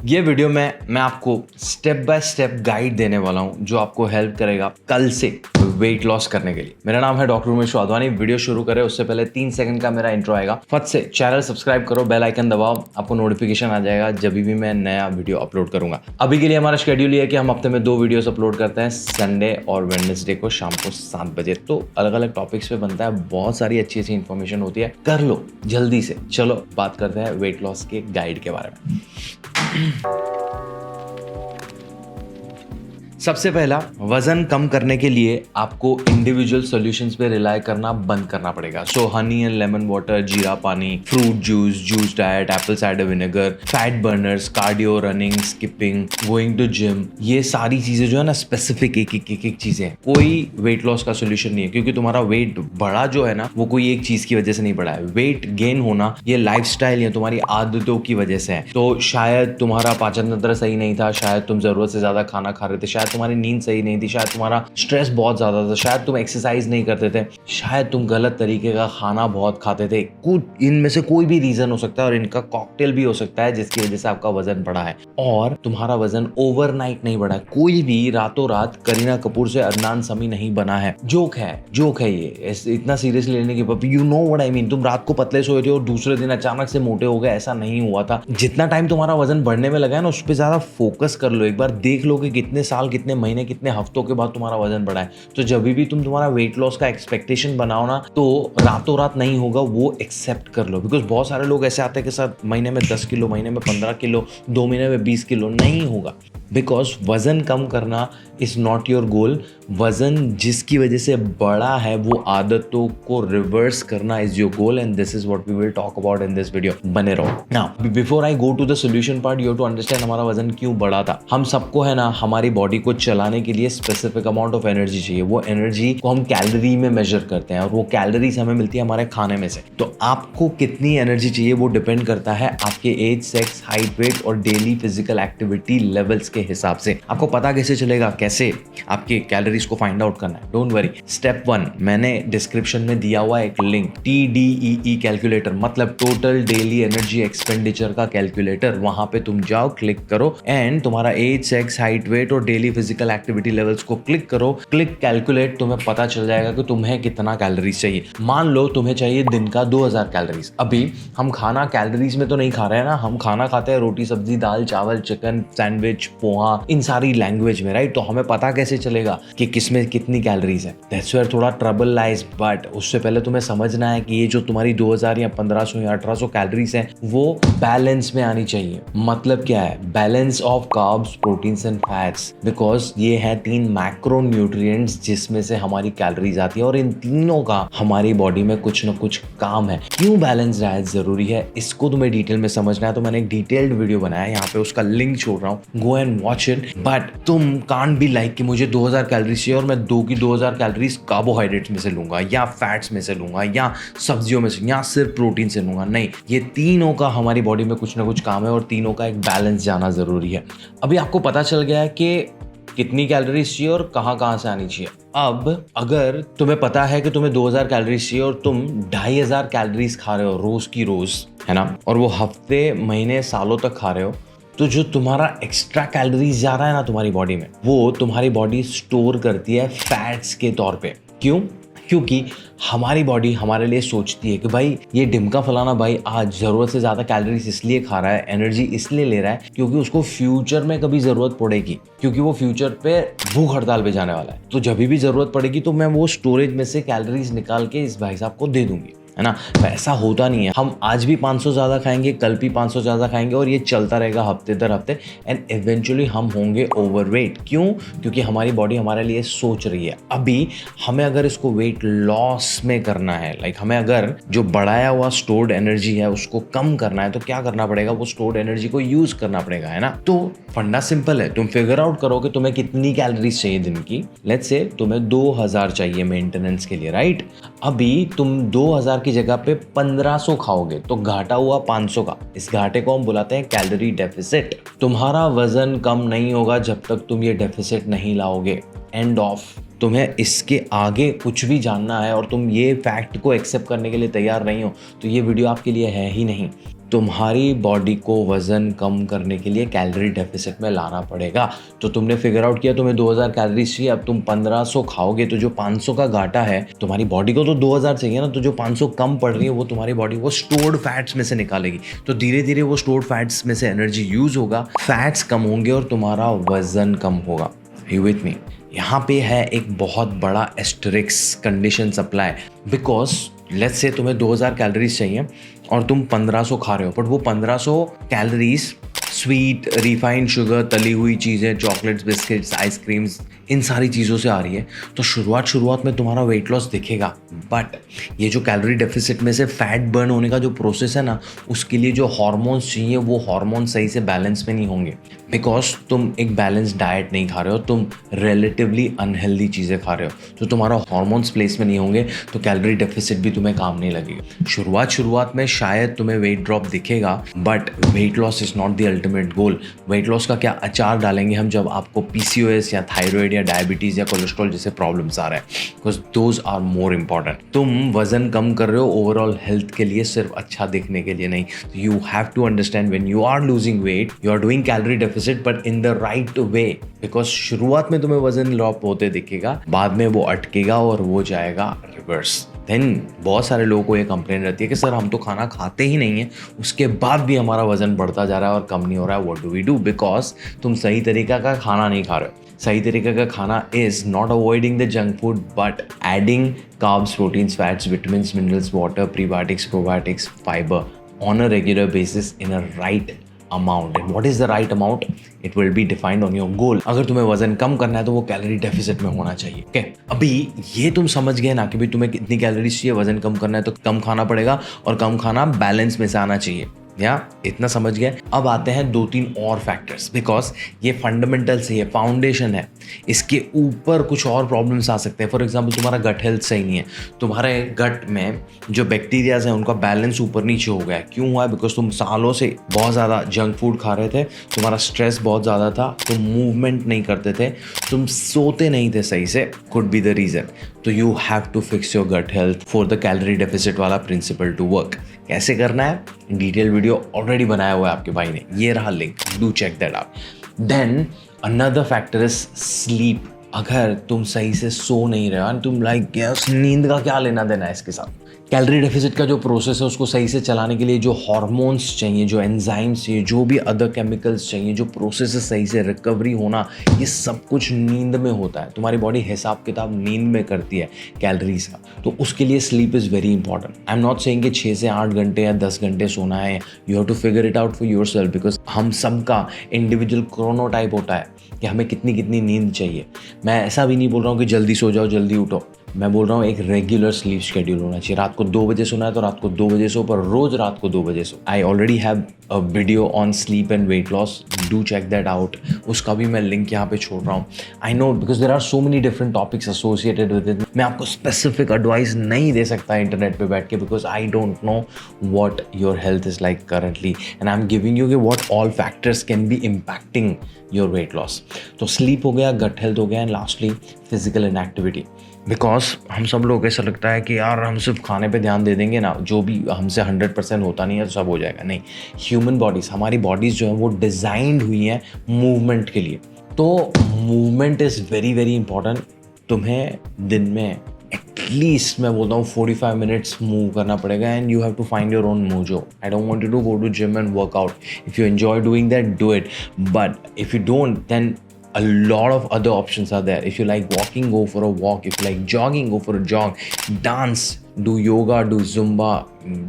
ये वीडियो में मैं आपको स्टेप बाय स्टेप गाइड देने वाला हूं जो आपको हेल्प करेगा कल से वेट लॉस करने के लिए। मेरा नाम है डॉक्टर उमेश वाधवानी। वीडियो शुरू करें उससे पहले 3 सेकंड का मेरा इंट्रो आएगा। फट से चैनल सब्सक्राइब करो, बेल आइकन दबाओ, आपको नोटिफिकेशन आ जाएगा जब भी मैं नया वीडियो अपलोड करूंगा। अभी के लिए हमारा शेड्यूल ये है कि हम हफ्ते में 2 वीडियोस अपलोड करते हैं, संडे और वेडनेसडे को शाम को 7 बजे। तो अलग अलग टॉपिक्स पे बनता है, बहुत सारी अच्छी अच्छी इंफॉर्मेशन होती है, कर लो जल्दी से। चलो बात करते हैं वेट लॉस के गाइड के बारे में। सबसे पहला, वजन कम करने के लिए आपको इंडिविजुअल सॉल्यूशंस पे रिलाय करना बंद करना पड़ेगा। So honey and lemon water, jeera pani, fruit juice, juice diet, apple cider vinegar, fat burners, cardio, running, skipping, going to gym, ये सारी चीजें जो है ना स्पेसिफिक एक चीजें, कोई वेट लॉस का सोल्यूशन नहीं है। क्योंकि तुम्हारा वेट बढ़ा जो है ना वो कोई एक चीज की वजह से नहीं बढ़ा है। वेट गेन होना ये लाइफस्टाइल या तुम्हारी आदतों की वजह से है। तो शायद तुम्हारा पाचन तंत्र सही नहीं था, शायद तुम जरूरत से ज्यादा खाना खा रहे थे, शायद तुम्हारी नींद सही नहीं थी, शायद तुम्हारा स्ट्रेस बहुत ज्यादा था, शायद तुम एक्सरसाइज नहीं करते थे, शायद तुम गलत तरीके का खाना बहुत खाते थे। कुछ इनमें से कोई भी रीजन हो सकता है और इनका कॉकटेल भी हो सकता है जिसकी वजह से आपका वजन बढ़ा है। और तुम्हारा वजन ओवरनाइट नहीं बढ़ा है। कोई भी रातों रात करीना कपूर से अदनान समी नहीं बना है। जोक है ये, इतना सीरियसली लेने के you know what I mean. तुम रात को पतले सोए थे और दूसरे दिन अचानक से मोटे हो गए, ऐसा नहीं हुआ था। जितना टाइम तुम्हारा वजन बढ़ने में लगा है ना उस पर ज्यादा फोकस कर लो। एक बार देख लो कि कितने साल, कितने महीने, कितने हफ्तों के बाद तुम्हारा वजन बढ़ा है। तो जब भी तुम तुम्हारा वेट लॉस का एक्सपेक्टेशन बनाओ ना तो रातों रात नहीं होगा, वो एक्सेप्ट कर लो। बिकॉज बहुत सारे लोग ऐसे आते हैं कि सर महीने में 10 किलो, महीने में 15 किलो, 2 महीने में 20 किलो, नहीं होगा। बिकॉज वजन कम करना इज नॉट योर गोल। वजन जिसकी वजह से बढ़ा है वो आदतों को रिवर्स करना is your goal, and this is what we will talk about in this video. बने रहो। Now before I go to the solution part, you have to understand हमारा वजन क्यों बढ़ा था। हम सबको है ना हमारी बॉडी को चलाने के लिए स्पेसिफिक अमाउंट ऑफ एनर्जी चाहिए। वो एनर्जी को हम कैलोरी में मेजर करते हैं और वो कैलोरीज हमें मिलती है हमारे खाने में से। तो आपको कितनी एनर्जी चाहिए वो डिपेंड करता है आपके एज, सेक्स, हाइट, वेट और डेली फिजिकल एक्टिविटी लेवल्स के हिसाब से। आपको पता कैसे चलेगा कैसे आपके कैलोरीज को फाइंड आउट करना है? Don't worry. स्टेप 1 मैंने डिस्क्रिप्शन में दिया हुआ एक लिंक, TDEE कैलकुलेटर, मतलब टोटल डेली एनर्जी एक्सपेंडिचर का कैलकुलेटर। वहां पे तुम जाओ, क्लिक करो एंड तुम्हारा एज, सेक्स, हाइट, वेट और डेली फिजिकल एक्टिविटी लेवल्स को क्लिक करो। क्लिक कैलकुलेट, तुम्हें पता चल जाएगा कि तुम्हें कितना कैलोरीज चाहिए। मान लो तुम्हें चाहिए दिन का 2000 कैलोरीज। अभी हम खाना कैलोरीज में तो नहीं खा रहे हैं ना, हम खाना खाते हैं रोटी, सब्जी, दाल, चावल, चिकन, सैंडविच, पोहा, इन सारी लैंग्वेज में, राइट? तो हमें पता कैसे चलेगा कि किसमें कितनी कैलोरीज है? दैट्स वेयर थोड़ा ट्रबल लाइज। बट उससे पहले तुम्हें समझना है कि ये जो तुम्हारी 2000 या 1500 या 1800 कैलोरीज है वो बैलेंस में आनी चाहिए। मतलब क्या है? Balance of carbs, proteins and fats. Because ये है 3 मैक्रो न्यूट्रिएंट्स जिसमें से हमारी कैलोरीज आती है और इन तीनों का हमारी बॉडी में कुछ ना कुछ काम है। क्यों बैलेंस डाइट जरूरी है इसको तुम्हें डिटेल में समझना है तो मैंने एक डिटेल्ड वीडियो बनाया, यहाँ पे उसका लिंक छोड़ रहा हूँ, go and watch it. But तुम कांट बी लाइक कि मुझे 2000 कैलोरीज चाहिए और मैं 2 की 2000 कैलोरीज कार्बोहाइड्रेट्स में से लूंगा या फैट्स में से लूंगा या सब्जियों में से या सिर्फ प्रोटीन से लूंगा। नहीं, ये तीनों का हमारी बॉडी में कुछ ना कुछ काम है और तीनों का एक बैलेंस जाना जरूरी है। अभी आपको पता चल गया है कि कितनी कैलोरीज चाहिए और कहाँ से आनी चाहिए। अब अगर तुम्हें पता है कि तुम्हें 2000 कैलोरीज चाहिए और तुम 2500 कैलोरीज खा रहे हो रोज की रोज, है ना, और वो हफ्ते, महीने, सालों तक खा रहे हो, तो जो तुम्हारा एक्स्ट्रा कैलोरीज जा रहा है ना तुम्हारी बॉडी में, वो तुम्हारी बॉडी स्टोर करती है फैट्स के तौर पे। क्यों? क्योंकि हमारी बॉडी हमारे लिए सोचती है कि भाई ये ढिमका फलाना भाई आज जरूरत से ज्यादा कैलोरीज इसलिए खा रहा है, एनर्जी इसलिए ले रहा है क्योंकि उसको फ्यूचर में कभी जरूरत पड़ेगी, क्योंकि वो फ्यूचर पे भूख हड़ताल पे जाने वाला है। तो जब भी जरूरत पड़ेगी तो मैं वो स्टोरेज में से कैलोरीज निकाल के इस भाई साहब को दे दूंगी, है ना। ऐसा होता नहीं है। हम आज भी 500 ज्यादा खाएंगे, कल भी 500 ज्यादा खाएंगे और ये चलता रहेगा हफ्ते दर हफ्ते, एंड इवेंचुअली हम होंगे ओवरवेट। क्यों? क्योंकि हमारी बॉडी हमारे लिए सोच रही है। अभी हमें अगर इसको वेट लॉस में करना है, लाइक हमें अगर जो बढ़ाया हुआ स्टोर्ड एनर्जी है उसको कम करना है तो क्या करना पड़ेगा? वो स्टोर्ड एनर्जी को यूज करना पड़ेगा, है ना। तो फंडा सिंपल है, तुम फिगर आउट करो कि तुम्हें कितनी कैलोरीज चाहिए दिन की। लेट्स से तुम्हें 2000 चाहिए मेंटेनेंस के लिए, राइट? अभी तुम 2000 की जगह पे 1500 खाओगे तो घाटा हुआ 500 का। इस घाटे को हम बुलाते हैं कैलोरी डेफिसिट। तुम्हारा वजन कम नहीं होगा जब तक तुम ये डेफिसिट नहीं लाओगे। End of. तुम्हें इसके आगे कुछ भी जानना है और तुम ये फैक्ट को एक्सेप्ट करने के लिए तैयार नहीं हो तो ये वीडियो आपके लिए है ही नहीं। तुम्हारी बॉडी को वजन कम करने के लिए कैलोरी डेफिसिट में लाना पड़ेगा। तो तुमने फिगर आउट किया तुम्हें 2000 कैलोरीज चाहिए, अब तुम 1500 खाओगे तो जो 500 का घाटा है तुम्हारी बॉडी को तो 2000 चाहिए ना, तो जो 500 कम पड़ रही है वो तुम्हारी बॉडी वो स्टोर्ड फैट्स में से निकालेगी। तो धीरे धीरे वो स्टोर्ड फैट्स में से एनर्जी यूज होगा, फैट्स कम होंगे और तुम्हारा वजन कम होगा। You with me? यहाँ पे है एक बहुत बड़ा asterisk condition supply, because let's say तुम्हें 2000 कैलोरीज चाहिए और तुम 1500 खा रहे हो, बट वो 1500 कैलोरीज स्वीट, रिफाइंड शुगर, तली हुई चीज़ें, चॉकलेट्स, बिस्किट्स, आइसक्रीम्स, इन सारी चीज़ों से आ रही है। तो शुरुआत में तुम्हारा वेट लॉस दिखेगा, बट ये जो कैलोरी डेफिसिट में से फैट बर्न होने का जो प्रोसेस है ना, उसके लिए जो हार्मोन्स चाहिए वो हार्मोन सही से बैलेंस में नहीं होंगे, बिकॉज तुम एक बैलेंस डाइट नहीं खा रहे हो, तुम रिलेटिवली अनहेल्दी चीज़ें खा रहे हो, तो तुम्हारा हार्मोन्स प्लेस में नहीं होंगे, तो कैलोरी डेफिसिट भी तुम्हें काम नहीं लगेगा। शुरुआत में शायद तुम्हें वेट ड्रॉप दिखेगा, but weight loss is not the ultimate goal. Weight loss का क्या अचार डालेंगे हम जब आपको पीसीओएस या थायराइड या डायबिटीज या कोलेस्ट्रॉल जैसे प्रॉब्लम्स आ रहे हैं, because those are more important. तुम वजन कम कर रहे हो ओवरऑल हेल्थ के लिए, सिर्फ अच्छा दिखने के लिए नहीं। You have to understand when you are losing weight, you are doing calorie deficit but in the right way, because शुरुआत में तुम्हें वजन ड्रॉप होते दिखेगा, बाद में वो अटकेगा और वो जाएगा रिवर्स। देन बहुत सारे लोगों को ये कंप्लेन रहती है कि सर हम तो खाना खाते ही नहीं है, उसके बाद भी हमारा वजन बढ़ता जा रहा है और कम नहीं हो रहा है। What do we do? Because तुम सही तरीका का खाना नहीं खा रहे हो। सही तरीके का खाना is not avoiding the junk food but adding carbs, proteins, fats, vitamins, minerals, water, prebiotics, probiotics, fibre on a regular basis in a right amount. And what is the right amount? It will be defined on your goal. अगर तुम्हें वजन कम करना है तो वो calorie deficit में होना चाहिए। ओके, अभी ये तुम समझ गए ना कि भाई तुम्हें कितनी कैलोरीज चाहिए, वजन कम करना है तो कम खाना पड़ेगा और कम खाना बैलेंस में से आना चाहिए, या इतना समझ गए। अब आते हैं 2-3 और फैक्टर्स, बिकॉज ये फंडामेंटल से, ये फाउंडेशन है, इसके ऊपर कुछ और प्रॉब्लम्स आ सकते हैं। फॉर एग्जांपल तुम्हारा गट हेल्थ सही नहीं है, तुम्हारे गट में जो बैक्टीरियाज हैं उनका बैलेंस ऊपर नीचे हो गया है। क्यों हुआ है? बिकॉज तुम सालों से बहुत ज़्यादा जंक फूड खा रहे थे, तुम्हारा स्ट्रेस बहुत ज़्यादा था, तुम मूवमेंट नहीं करते थे, तुम सोते नहीं थे सही से, कुड बी द रीज़न। तो you have to fix your gut health for the calorie deficit वाला प्रिंसिपल टू वर्क। कैसे करना है? डिटेल वीडियो ऑलरेडी बनाया हुआ है आपके भाई ने, ये रहा link, do check that out. Then another factor is sleep. अगर तुम सही से सो नहीं रहे हो, तुम लाइक यस, नींद का क्या लेना देना है इसके साथ? कैलोरी डेफिसिट का जो प्रोसेस है उसको सही से चलाने के लिए जो हार्मोन्स चाहिए, जो एंजाइम्स चाहिए, जो भी अदर केमिकल्स चाहिए, जो प्रोसेस है सही से रिकवरी होना, ये सब कुछ नींद में होता है। तुम्हारी बॉडी हिसाब किताब नींद में करती है कैलोरीज का, तो उसके लिए sleep is very important. I am not saying कि 6 से 8 घंटे या 10 घंटे सोना है, you have to figure it out for yourself, because हम सबका इंडिविजुअल क्रोनोटाइप होता है कि हमें कितनी कितनी नींद चाहिए। मैं ऐसा भी नहीं बोल रहा हूँ कि जल्दी सो जाओ, जल्दी उठो, मैं बोल रहा हूँ एक रेगुलर स्लीप शेड्यूल होना चाहिए। रात को 2 बजे सोना है तो रात को 2 बजे सो, पर रोज रात को 2 बजे सो। I already have a video on sleep and weight loss, do check that out, उसका भी मैं लिंक यहाँ पे छोड़ रहा हूँ। I know because there are so many different topics associated with it. मैं आपको स्पेसिफिक एडवाइस नहीं दे सकता इंटरनेट पे बैठ के, because I don't know what your health is like currently and I am giving you कि what all factors can be impacting your weight loss. तो sleep हो गया, गट हेल्थ हो गया, and lastly physical inactivity. Because हम सब लोग ऐसा लगता है कि यार हम सिर्फ खाने पे ध्यान दे देंगे ना, जो भी हमसे 100% होता नहीं है तो सब हो जाएगा। नहीं, ह्यूमन बॉडीज़, हमारी बॉडीज़ जो है वो डिज़ाइंड हुई हैं मूवमेंट के लिए। तो movement is very very important. तुम्हें दिन में एटलीस्ट मैं बोलता हूँ 45 मिनट्स मूव करना पड़ेगा, and you have to find your own mojo. I don't want you to go to gym and work out. If you enjoy doing that, do it, but if you don't, then a lot of other options are there. If you like walking, go for a walk. If you like jogging, go for a jog. Dance, do yoga, do Zumba,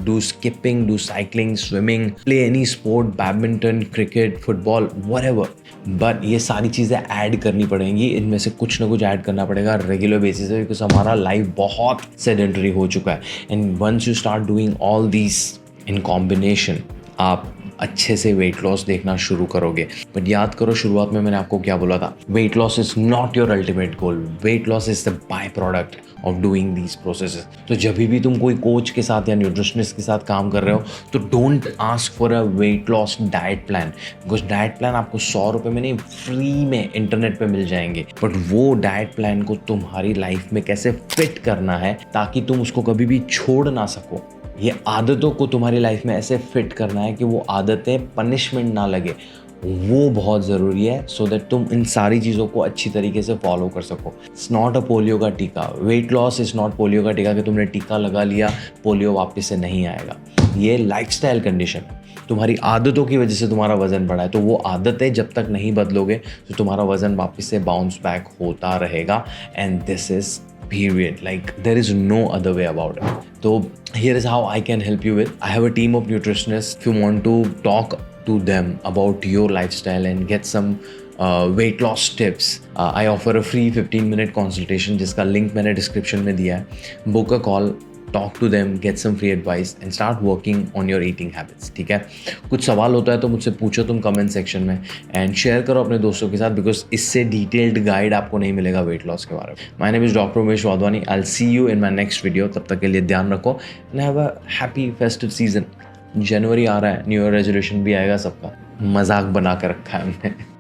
do skipping, do cycling, swimming, play any sport, badminton, cricket, football, whatever. But ये सारी चीज़ें add करनी पड़ेंगी, इनमें से कुछ ना कुछ ऐड करना पड़ेगा रेगुलर बेसिस पे, बिकॉज हमारा लाइफ बहुत सेडेंटरी हो चुका है। And once you start doing all these in combination, आप अच्छे से वेट लॉस देखना शुरू करोगे। बट याद करो शुरुआत में मैंने आपको क्या बोला था, weight loss is not your ultimate goal, weight loss is the by product of doing these processes. तो जब भी तुम कोई कोच के साथ या न्यूट्रिशनिस्ट के साथ काम कर रहे हो तो don't ask for a weight loss diet plan, because diet plan आपको 100 रुपये में नहीं, फ्री में इंटरनेट पे मिल जाएंगे। बट वो डाइट प्लान को तुम्हारी लाइफ में कैसे फिट करना है ताकि तुम उसको कभी भी छोड़ ना सको, ये आदतों को तुम्हारी लाइफ में ऐसे फिट करना है कि वो आदतें पनिशमेंट ना लगे, वो बहुत ज़रूरी है, सो दैट तुम इन सारी चीज़ों को अच्छी तरीके से फॉलो कर सको। इट्स नॉट अ पोलियो का टीका, weight loss is not polio का टीका कि तुमने टीका लगा लिया पोलियो वापस से नहीं आएगा। ये लाइफस्टाइल कंडीशन है, तुम्हारी आदतों की वजह से तुम्हारा वज़न बढ़ा है, तो वो आदतें जब तक नहीं बदलोगे तो तुम्हारा वज़न वापस से बाउंस बैक होता रहेगा। And this is period, like there is no other way about it. So here is how I can help you with. I have a team of nutritionists. If you want to talk to them about your lifestyle and get some weight loss tips, I offer a free 15-minute consultation जिसका link मैंने description में दिया है। Book a call, talk to them, get some free advice and start working on your eating habits. ठीक है, कुछ सवाल होता है तो मुझसे पूछो तुम कमेंट सेक्शन में, एंड शेयर करो अपने दोस्तों के साथ, बिकॉज इससे डिटेल्ड गाइड आपको नहीं मिलेगा वेट लॉस के बारे में। My name is doctor Umesh Wadhwani. I will see you in my next video. तब तक के लिए ध्यान रखो and have a happy festive season. जनवरी आ रहा है, न्यू ईयर रेजोल्यूशन भी आएगा सबका, मजाक बना कर रखा है हमने।